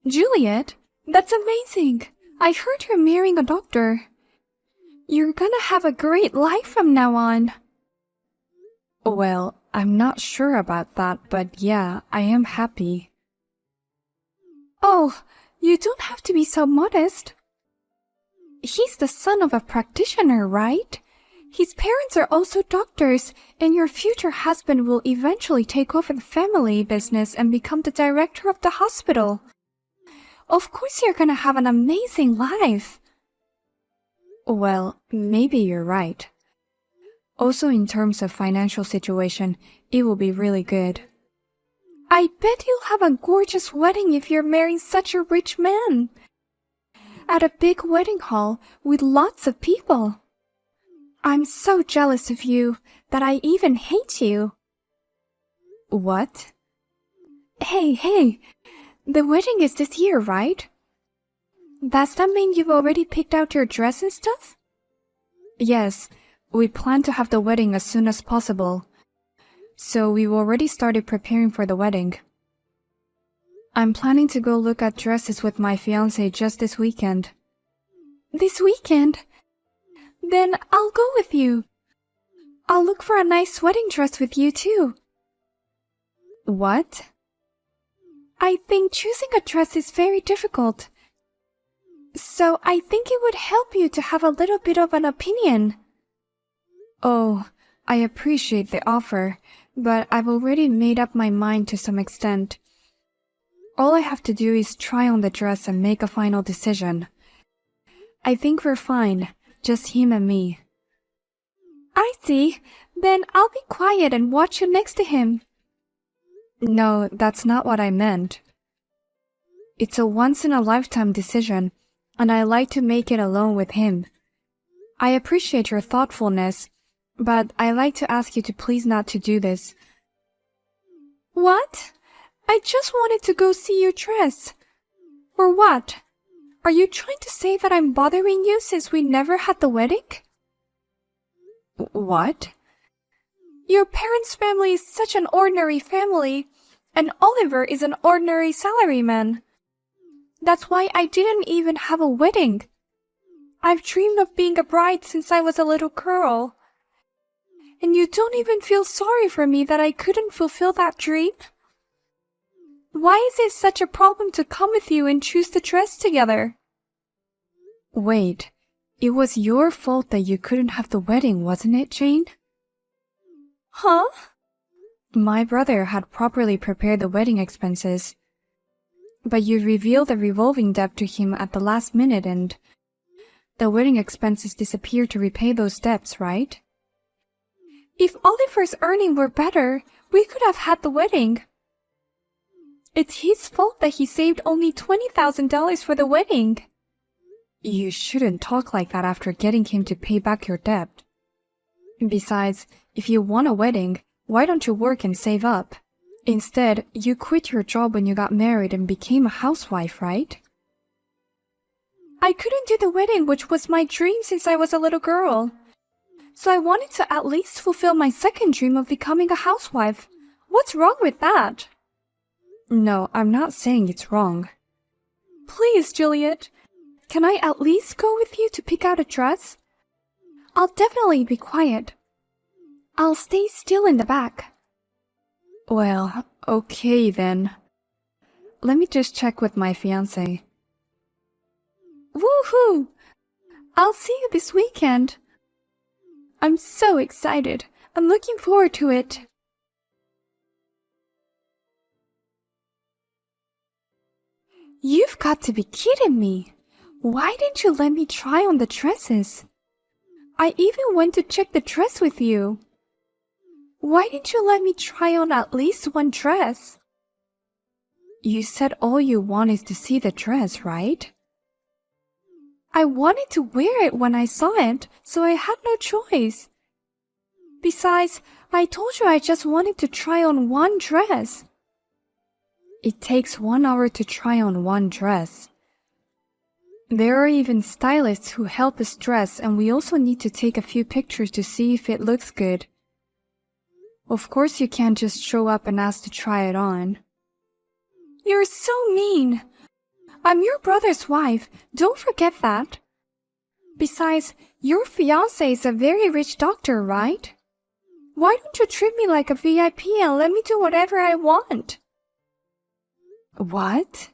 Juliet, that's amazing. I heard you're marrying a doctor. You're gonna have a great life from now on. Well, I'm not sure about that, but yeah, I am happy. Oh, you don't have to be so modest. He's the son of a practitioner, right? His parents are also doctors, and your future husband will eventually take over the family business and become the director of the hospital. Of course you're gonna have an amazing life. Well, maybe you're right. Also, in terms of financial situation, it will be really good. I bet you'll have a gorgeous wedding if you're marrying such a rich man. At a big wedding hall with lots of people. I'm so jealous of you that I even hate you. What? Hey, the wedding is this year, right? Does that mean you've already picked out your dress and stuff? Yes, we plan to have the wedding as soon as possible. So we've already started preparing for the wedding. I'm planning to go look at dresses with my fiancé just this weekend. This weekend? Then I'll go with you. I'll look for a nice wedding dress with you too. What? I think choosing a dress is very difficult. So I think it would help you to have a little bit of an opinion. Oh, I appreciate the offer, but I've already made up my mind to some extent. All I have to do is try on the dress and make a final decision. I think we're fine, just him and me. I see. Then I'll be quiet and watch you next to him. No, that's not what I meant. It's a once-in-a-lifetime decision, and I like to make it alone with him. I appreciate your thoughtfulness, but I like to ask you to please not to do this. What? I just wanted to go see your dress. Or what? Are you trying to say that I'm bothering you since we never had the wedding? What? Your parents' family is such an ordinary family, and Oliver is an ordinary salaryman. That's why I didn't even have a wedding. I've dreamed of being a bride since I was a little girl. And you don't even feel sorry for me that I couldn't fulfill that dream? Why is it such a problem to come with you and choose the dress together? Wait, it was your fault that you couldn't have the wedding, wasn't it, Jane? Huh? My brother had properly prepared the wedding expenses, but you revealed the revolving debt to him at the last minute and the wedding expenses disappeared to repay those debts, right? If Oliver's earnings were better, we could have had the wedding. It's his fault that he saved only $20,000 for the wedding. You shouldn't talk like that after getting him to pay back your debt. Besides, if you want a wedding, why don't you work and save up? Instead, you quit your job when you got married and became a housewife, right? I couldn't do the wedding, which was my dream since I was a little girl. So I wanted to at least fulfill my second dream of becoming a housewife. What's wrong with that? No, I'm not saying it's wrong. Please, Juliet, can I at least go with you to pick out a dress? I'll definitely be quiet. I'll stay still in the back. Well, okay then. Let me just check with my fiancé. Woohoo! I'll see you this weekend. I'm so excited. I'm looking forward to it. You've got to be kidding me. Why didn't you let me try on the dresses? I even went to check the dress with you. Why didn't you let me try on at least one dress? You said all you want is to see the dress, right? I wanted to wear it when I saw it, so I had no choice. Besides, I told you I just wanted to try on one dress. It takes 1 hour to try on one dress. There are even stylists who help us dress, and we also need to take a few pictures to see if it looks good. Of course, you can't just show up and ask to try it on. You're so mean. I'm your brother's wife. Don't forget that. Besides, your fiancé is a very rich doctor, right? Why don't you treat me like a VIP and let me do whatever I want? What?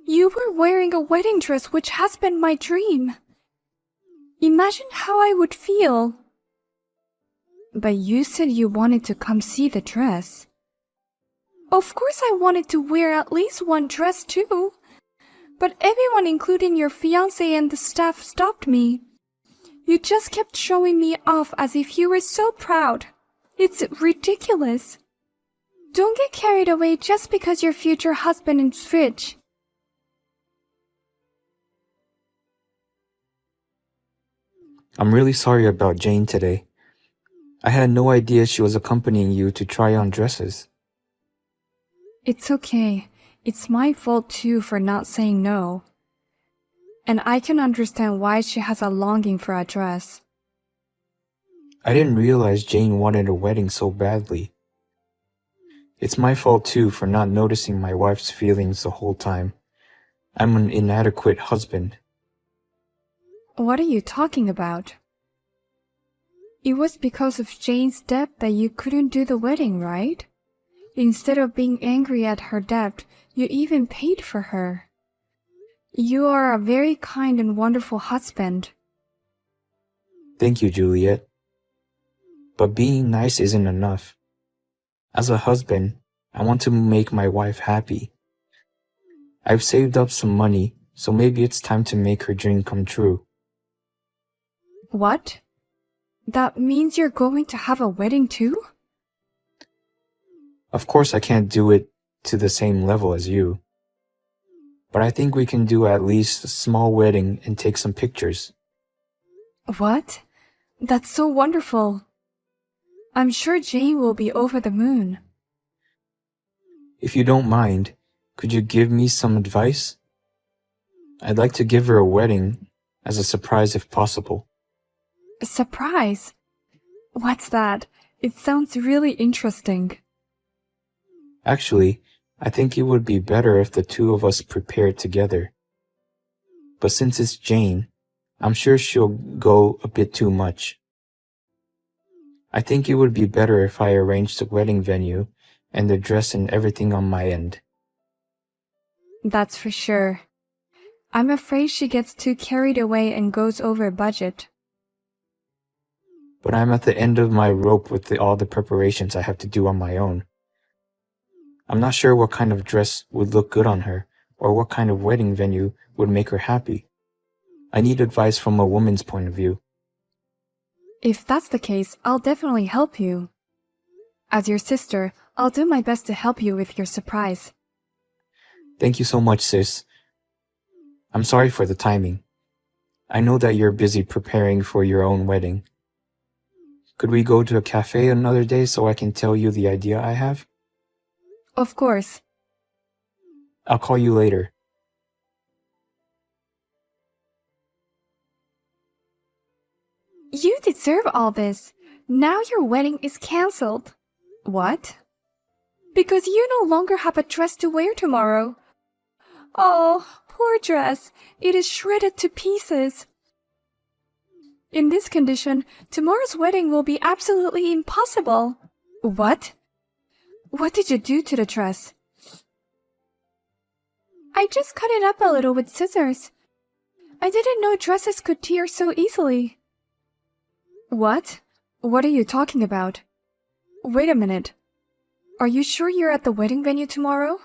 You were wearing a wedding dress which has been my dream. Imagine how I would feel. But you said you wanted to come see the dress. Of course I wanted to wear at least one dress too. But everyone, including your fiancé and the staff, stopped me. You just kept showing me off as if you were so proud. It's ridiculous. Don't get carried away just because your future husband is rich. I'm really sorry about Jane today. I had no idea she was accompanying you to try on dresses. It's okay. It's my fault too for not saying no. And I can understand why she has a longing for a dress. I didn't realize Jane wanted a wedding so badly. It's my fault too for not noticing my wife's feelings the whole time. I'm an inadequate husband. What are you talking about? It was because of Jane's debt that you couldn't do the wedding, right? Instead of being angry at her debt, you even paid for her. You are a very kind and wonderful husband. Thank you, Juliet. But being nice isn't enough. As a husband, I want to make my wife happy. I've saved up some money, so maybe it's time to make her dream come true. What? That means you're going to have a wedding too? Of course I can't do it to the same level as you. But I think we can do at least a small wedding and take some pictures. What? That's so wonderful. I'm sure Jane will be over the moon. If you don't mind, could you give me some advice? I'd like to give her a wedding as a surprise if possible. A surprise? What's that? It sounds really interesting. Actually, I think it would be better if the two of us prepared together. But since it's Jane, I'm sure she'll go a bit too much. I think it would be better if I arranged the wedding venue and the dress and everything on my end. That's for sure. I'm afraid she gets too carried away and goes over budget. But I'm at the end of my rope with all the preparations I have to do on my own. I'm not sure what kind of dress would look good on her, or what kind of wedding venue would make her happy. I need advice from a woman's point of view. If that's the case, I'll definitely help you. As your sister, I'll do my best to help you with your surprise. Thank you so much, sis. I'm sorry for the timing. I know that you're busy preparing for your own wedding. Could we go to a cafe another day so I can tell you the idea I have? Of course. I'll call you later. You deserve all this. Now your wedding is cancelled. What? Because you no longer have a dress to wear tomorrow. Oh, poor dress. It is shredded to pieces. In this condition, tomorrow's wedding will be absolutely impossible. What? What did you do to the dress? I just cut it up a little with scissors. I didn't know dresses could tear so easily. What? What are you talking about? Wait a minute. Are you sure you're at the wedding venue tomorrow?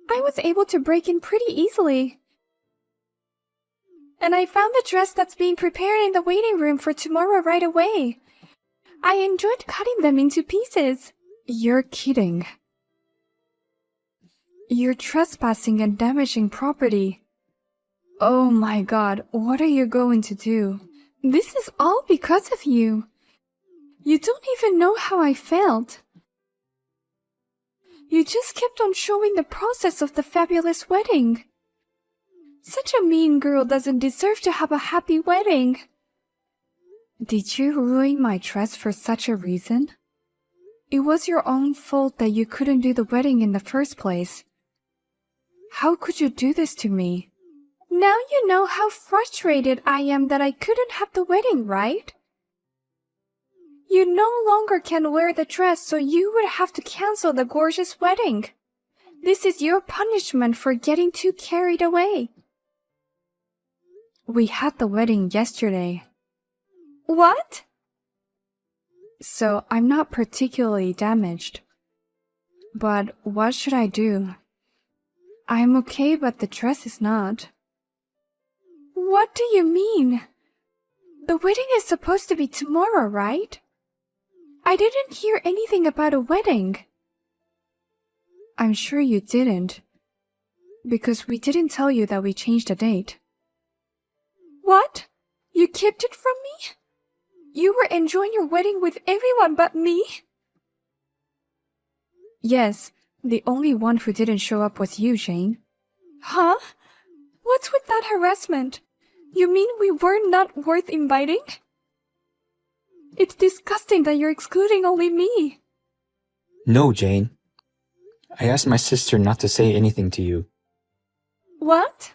I was able to break in pretty easily. And I found the dress that's being prepared in the waiting room for tomorrow right away. I enjoyed cutting them into pieces. You're kidding. You're trespassing and damaging property. Oh my God, what are you going to do? This is all because of you. You don't even know how I felt. You just kept on showing the process of the fabulous wedding. Such a mean girl doesn't deserve to have a happy wedding. Did you ruin my dress for such a reason? It was your own fault that you couldn't do the wedding in the first place. How could you do this to me? Now you know how frustrated I am that I couldn't have the wedding, right? You no longer can wear the dress, so you would have to cancel the gorgeous wedding. This is your punishment for getting too carried away. We had the wedding yesterday, What? so I'm not particularly damaged. But what should I do? I'm okay, but the dress is not. What do you mean? The wedding is supposed to be tomorrow, right? I didn't hear anything about a wedding. I'm sure you didn't, because we didn't tell you that we changed the date. What? You kept it from me? You were enjoying your wedding with everyone but me? Yes, the only one who didn't show up was you, Jane. Huh? What's with that harassment? You mean we were not worth inviting? It's disgusting that you're excluding only me. No, Jane. I asked my sister not to say anything to you. What?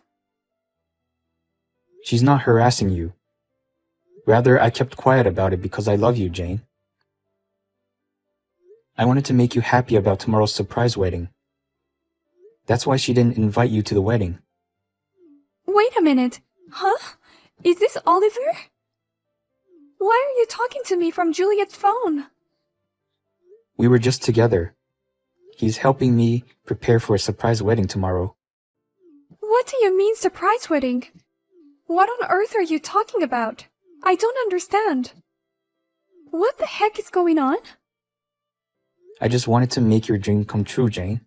She's not harassing you. Rather, I kept quiet about it because I love you, Jane. I wanted to make you happy about tomorrow's surprise wedding. That's why she didn't invite you to the wedding. Wait a minute. Huh? Is this Oliver? Why are you talking to me from Juliet's phone? We were just together. He's helping me prepare for a surprise wedding tomorrow. What do you mean surprise wedding? What on earth are you talking about? I don't understand. What the heck is going on? I just wanted to make your dream come true, Jane.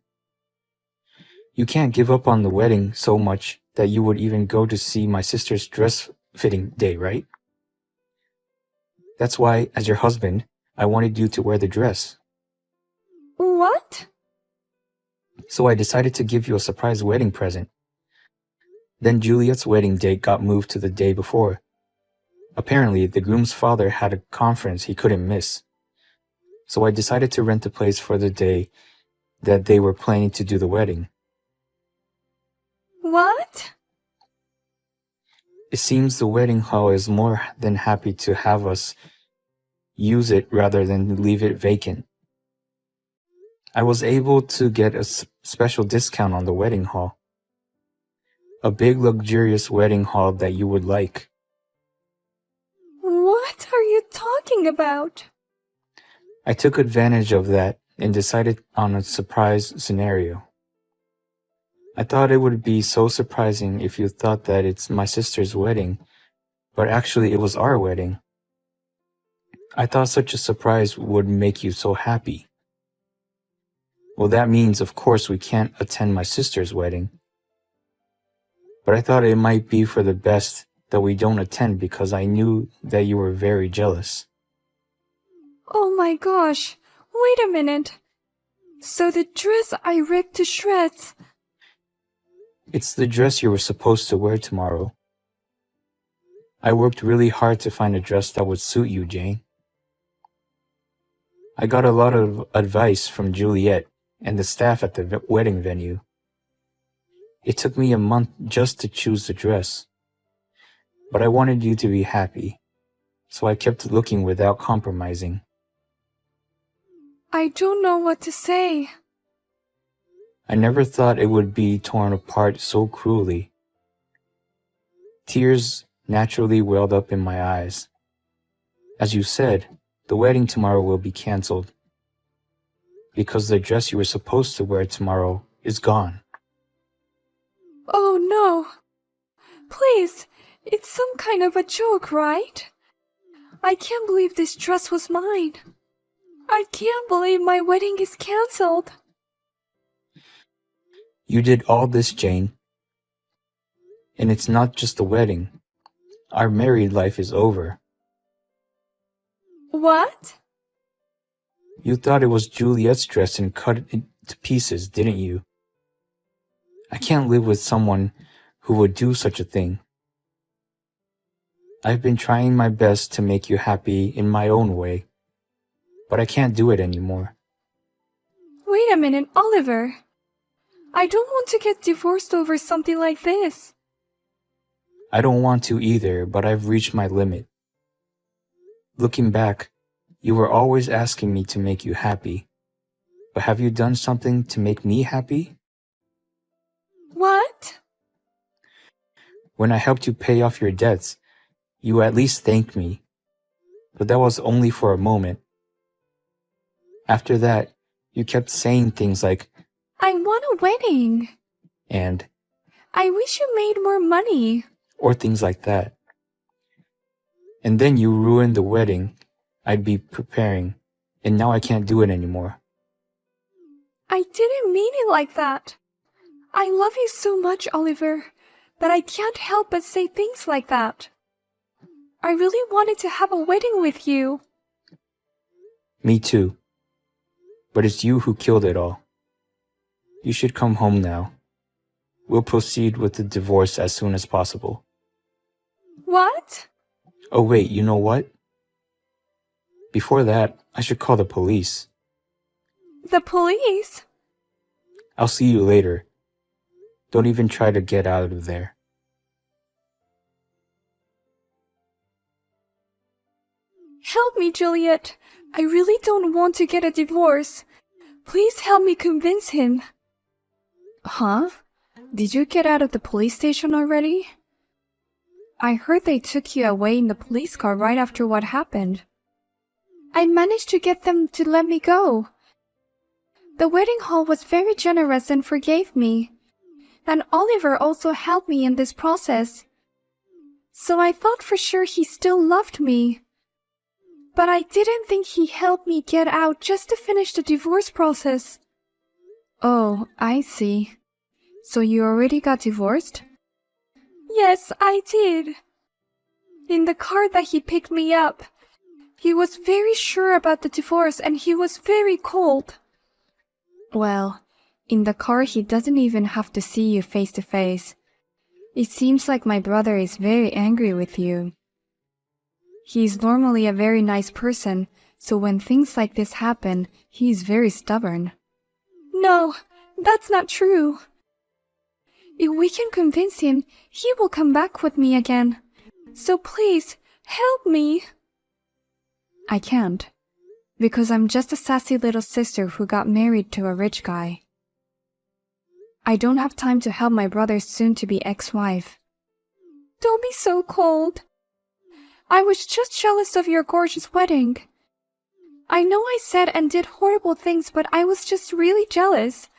You can't give up on the wedding so much that you would even go to see my sister's dress fitting day, right? That's why, as your husband, I wanted you to wear the dress. What? So I decided to give you a surprise wedding present. Then Juliet's wedding date got moved to the day before. Apparently, the groom's father had a conference he couldn't miss. So I decided to rent a place for the day that they were planning to do the wedding. What? It seems the wedding hall is more than happy to have us use it rather than leave it vacant. I was able to get a special discount on the wedding hall. A big luxurious wedding hall that you would like. What are you talking about? I took advantage of that and decided on a surprise scenario. I thought it would be so surprising if you thought that it's my sister's wedding, but actually it was our wedding. I thought such a surprise would make you so happy. Well, that means, of course, we can't attend my sister's wedding. But I thought it might be for the best that we don't attend because I knew that you were very jealous. Oh my gosh, wait a minute. So the dress I ripped to shreds. It's the dress you were supposed to wear tomorrow. I worked really hard to find a dress that would suit you, Jane. I got a lot of advice from Juliet and the staff at the wedding venue. It took me a month just to choose the dress. But I wanted you to be happy, so I kept looking without compromising. I don't know what to say. I never thought it would be torn apart so cruelly. Tears naturally welled up in my eyes. As you said, the wedding tomorrow will be canceled because the dress you were supposed to wear tomorrow is gone. Oh no. Please, it's some kind of a joke, right? I can't believe this dress was mine. I can't believe my wedding is canceled. You did all this, Jane. And it's not just the wedding. Our married life is over. What? You thought it was Juliet's dress and cut it to pieces, didn't you? I can't live with someone who would do such a thing. I've been trying my best to make you happy in my own way, but I can't do it anymore. Wait a minute, Oliver. I don't want to get divorced over something like this. I don't want to either, but I've reached my limit. Looking back, you were always asking me to make you happy. But have you done something to make me happy? What? When I helped you pay off your debts, you at least thanked me. But that was only for a moment. After that, you kept saying things like, I want a wedding. and, I wish you made more money. or things like that. And then you ruined the wedding I'd be preparing, and now I can't do it anymore. I didn't mean it like that. I love you so much, Oliver, that I can't help but say things like that. I really wanted to have a wedding with you. Me too. But it's you who killed it all. You should come home now. We'll proceed with the divorce as soon as possible. What? Oh wait, you know what? Before that, I should call the police. The police? I'll see you later. Don't even try to get out of there. Help me, Juliet. I really don't want to get a divorce. Please help me convince him. Huh? Did you get out of the police station already? I heard they took you away in the police car right after what happened. I managed to get them to let me go. The wedding hall was very generous and forgave me. And Oliver also helped me in this process. So I thought for sure he still loved me. But I didn't think he helped me get out just to finish the divorce process. Oh, I see. So you already got divorced? Yes, I did. In the car that he picked me up, he was very sure about the divorce and he was very cold. Well, in the car he doesn't even have to see you face to face. It seems like my brother is very angry with you. He's normally a very nice person, so when things like this happen, he's very stubborn. No, that's not true. If we can convince him, he will come back with me again. So please, help me. I can't, because I'm just a sassy little sister who got married to a rich guy. I don't have time to help my brother's soon-to-be ex-wife. Don't be so cold. I was just jealous of your gorgeous wedding. I know I said and did horrible things, but I was just really jealous.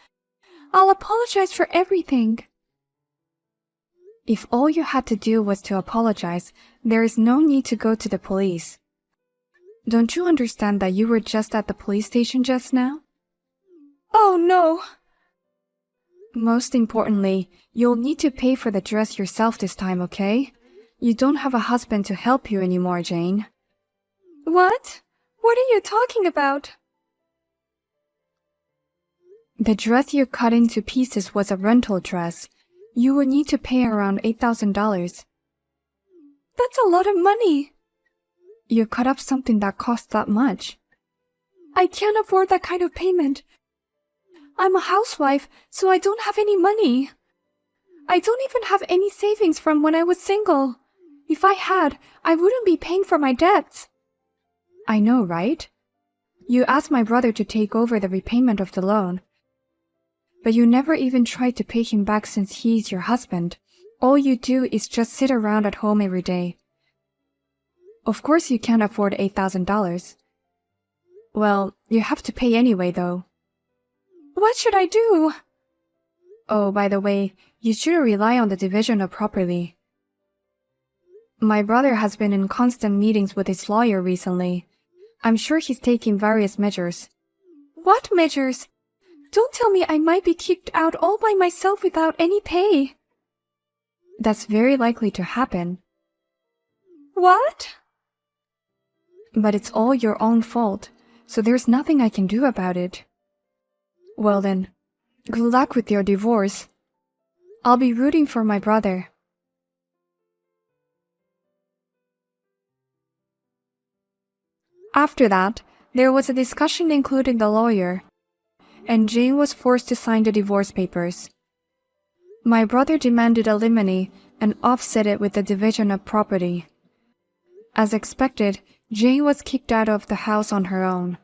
I'll apologize for everything. If all you had to do was to apologize, there is no need to go to the police. Don't you understand that you were just at the police station just now? Oh no. Most importantly, you'll need to pay for the dress yourself this time, okay? You don't have a husband to help you anymore, Jane. What? What are you talking about? The dress you cut into pieces was a rental dress. You would need to pay around $8,000. That's a lot of money. You cut up something that cost that much. I can't afford that kind of payment. I'm a housewife, so I don't have any money. I don't even have any savings from when I was single. If I had, I wouldn't be paying for my debts. I know, right? You asked my brother to take over the repayment of the loan. But you never even tried to pay him back since he's your husband. All you do is just sit around at home every day. Of course you can't afford $8,000. Well, you have to pay anyway, though. What should I do? Oh, by the way, you shouldn't rely on the divisional properly. My brother has been in constant meetings with his lawyer recently. I'm sure he's taking various measures. What measures? Don't tell me I might be kicked out all by myself without any pay. That's very likely to happen. What? But it's all your own fault, so there's nothing I can do about it. Well then, good luck with your divorce. I'll be rooting for my brother. After that, there was a discussion including the lawyer. and Jane was forced to sign the divorce papers. My brother demanded alimony and offset it with the division of property. As expected, Jane was kicked out of the house on her own.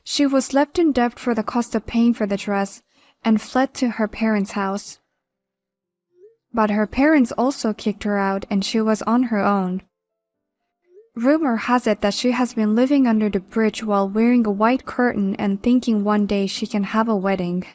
She was left in debt for the cost of paying for the dress and fled to her parents' house. But her parents also kicked her out and she was on her own. Rumor has it that she has been living under the bridge while wearing a white curtain and thinking one day she can have a wedding.